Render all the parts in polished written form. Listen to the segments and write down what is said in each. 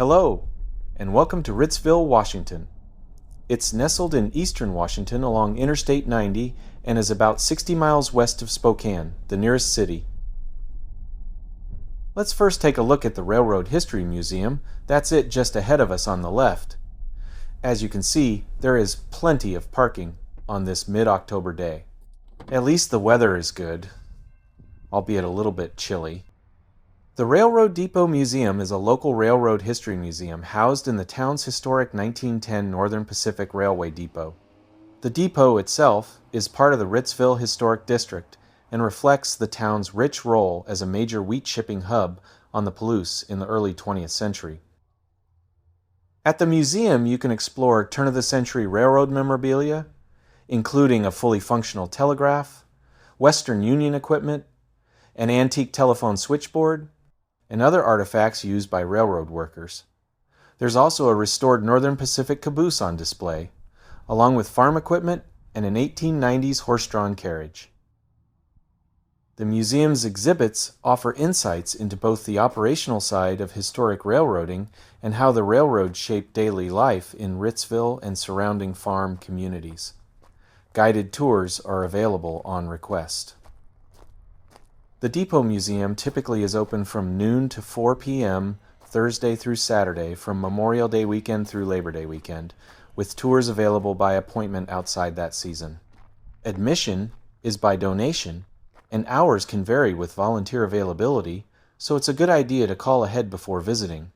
Hello, and welcome to Ritzville, Washington. It's nestled in eastern Washington along Interstate 90 and is about 60 miles west of Spokane, the nearest city. Let's first take a look at the Railroad History Museum. That's it just ahead of us on the left. As you can see, there is plenty of parking on this mid-October day. At least the weather is good, albeit a little bit chilly. The Railroad Depot Museum is a local railroad history museum housed in the town's historic 1910 Northern Pacific Railway depot. The depot itself is part of the Ritzville Historic District and reflects the town's rich role as a major wheat shipping hub on the Palouse in the early 20th century. At the museum, you can explore turn-of-the-century railroad memorabilia, including a fully functional telegraph, Western Union equipment, an antique telephone switchboard, and other artifacts used by railroad workers. There's also a restored Northern Pacific caboose on display, along with farm equipment and an 1890s horse-drawn carriage. The museum's exhibits offer insights into both the operational side of historic railroading and how the railroad shaped daily life in Ritzville and surrounding farm communities. Guided tours are available on request. The Depot Museum typically is open from noon to 4 p.m. Thursday through Saturday from Memorial Day weekend through Labor Day weekend, with tours available by appointment outside that season. Admission is by donation, and hours can vary with volunteer availability, so it's a good idea to call ahead before visiting.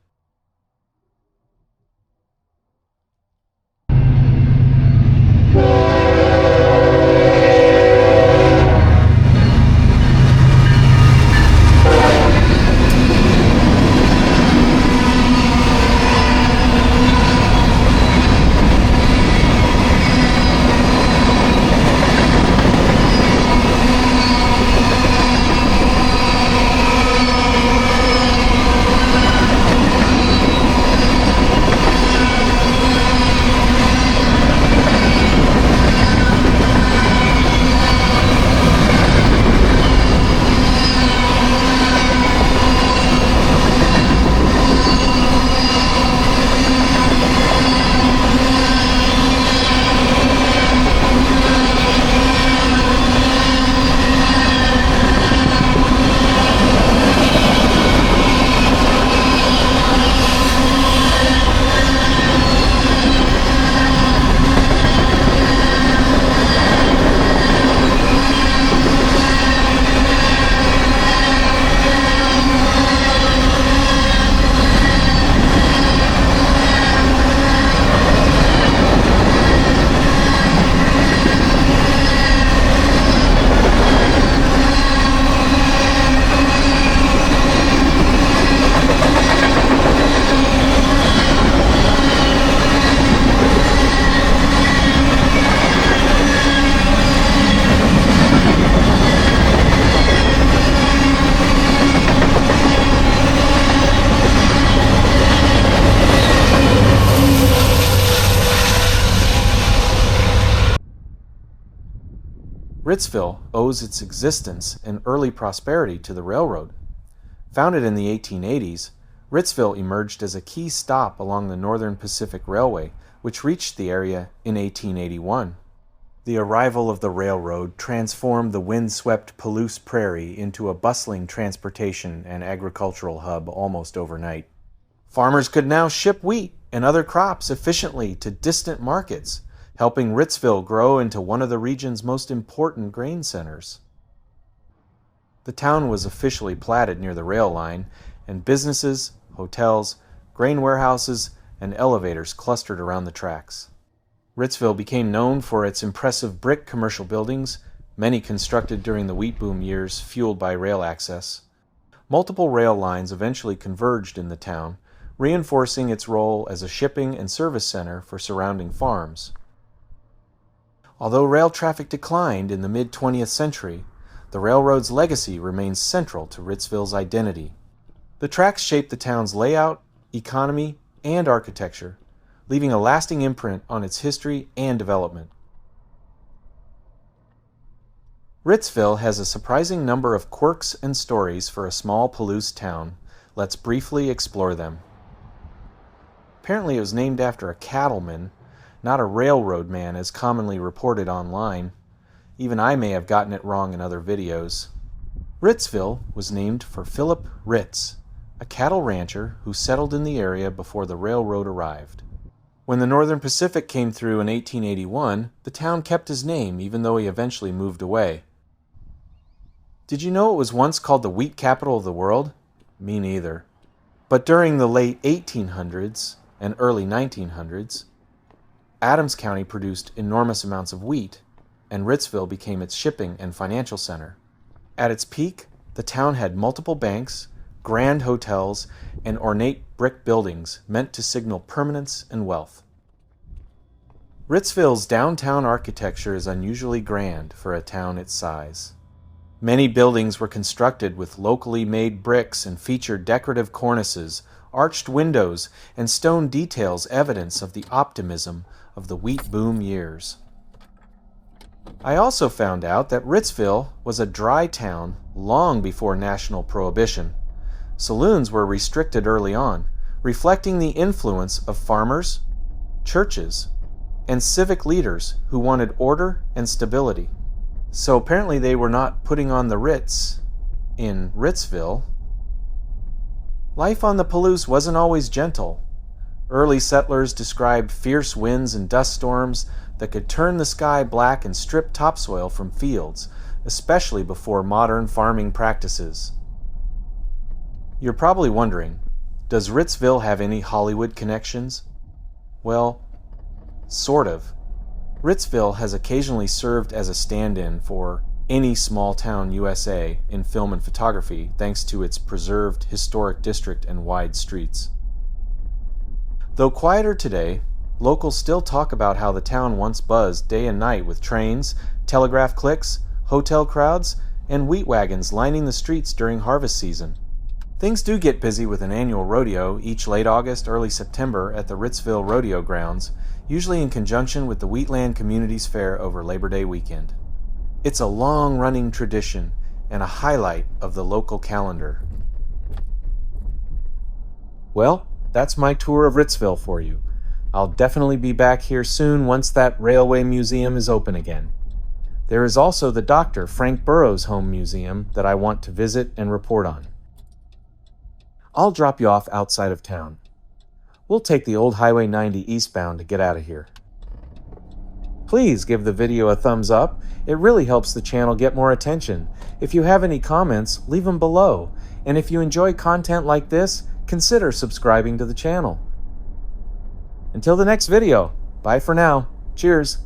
Ritzville owes its existence and early prosperity to the railroad. Founded in the 1880s, Ritzville emerged as a key stop along the Northern Pacific Railway, which reached the area in 1881. The arrival of the railroad transformed the wind-swept Palouse prairie into a bustling transportation and agricultural hub almost overnight. Farmers could now ship wheat and other crops efficiently to distant markets, helping Ritzville grow into one of the region's most important grain centers. The town was officially platted near the rail line, and businesses, hotels, grain warehouses, and elevators clustered around the tracks. Ritzville became known for its impressive brick commercial buildings, many constructed during the wheat boom years fueled by rail access. Multiple rail lines eventually converged in the town, reinforcing its role as a shipping and service center for surrounding farms. Although rail traffic declined in the mid-20th century, the railroad's legacy remains central to Ritzville's identity. The tracks shaped the town's layout, economy, and architecture, leaving a lasting imprint on its history and development. Ritzville has a surprising number of quirks and stories for a small Palouse town. Let's briefly explore them. Apparently it was named after a cattleman, not a railroad man as commonly reported online. Even I may have gotten it wrong in other videos. Ritzville was named for Philip Ritz, a cattle rancher who settled in the area before the railroad arrived. When the Northern Pacific came through in 1881, the town kept his name even though he eventually moved away. Did you know it was once called the wheat capital of the world? Me neither. But during the late 1800s and early 1900s, Adams County produced enormous amounts of wheat, and Ritzville became its shipping and financial center. At its peak, the town had multiple banks, grand hotels, and ornate brick buildings meant to signal permanence and wealth. Ritzville's downtown architecture is unusually grand for a town its size. Many buildings were constructed with locally made bricks and featured decorative cornices, arched windows, and stone details, evidence of the optimism of the wheat boom years. I also found out that Ritzville was a dry town long before national prohibition. Saloons were restricted early on, reflecting the influence of farmers, churches, and civic leaders who wanted order and stability. So apparently they were not putting on the Ritz in Ritzville. Life on the Palouse wasn't always gentle. Early settlers described fierce winds and dust storms that could turn the sky black and strip topsoil from fields, especially before modern farming practices. You're probably wondering, does Ritzville have any Hollywood connections? Well, sort of. Ritzville has occasionally served as a stand-in for any small town USA in film and photography thanks to its preserved historic district and wide streets. Though quieter today, locals still talk about how the town once buzzed day and night with trains, telegraph clicks, hotel crowds, and wheat wagons lining the streets during harvest season. Things do get busy with an annual rodeo each late August, early September at the Ritzville Rodeo Grounds, usually in conjunction with the Wheatland Communities Fair over Labor Day weekend. It's a long-running tradition and a highlight of the local calendar. Well, that's my tour of Ritzville for you. I'll definitely be back here soon once that railway museum is open again. There is also the Dr. Frank Burroughs Home Museum that I want to visit and report on. I'll drop you off outside of town. We'll take the old Highway 90 eastbound to get out of here. Please give the video a thumbs up. It really helps the channel get more attention. If you have any comments, leave them below. And if you enjoy content like this, consider subscribing to the channel. Until the next video, bye for now. Cheers.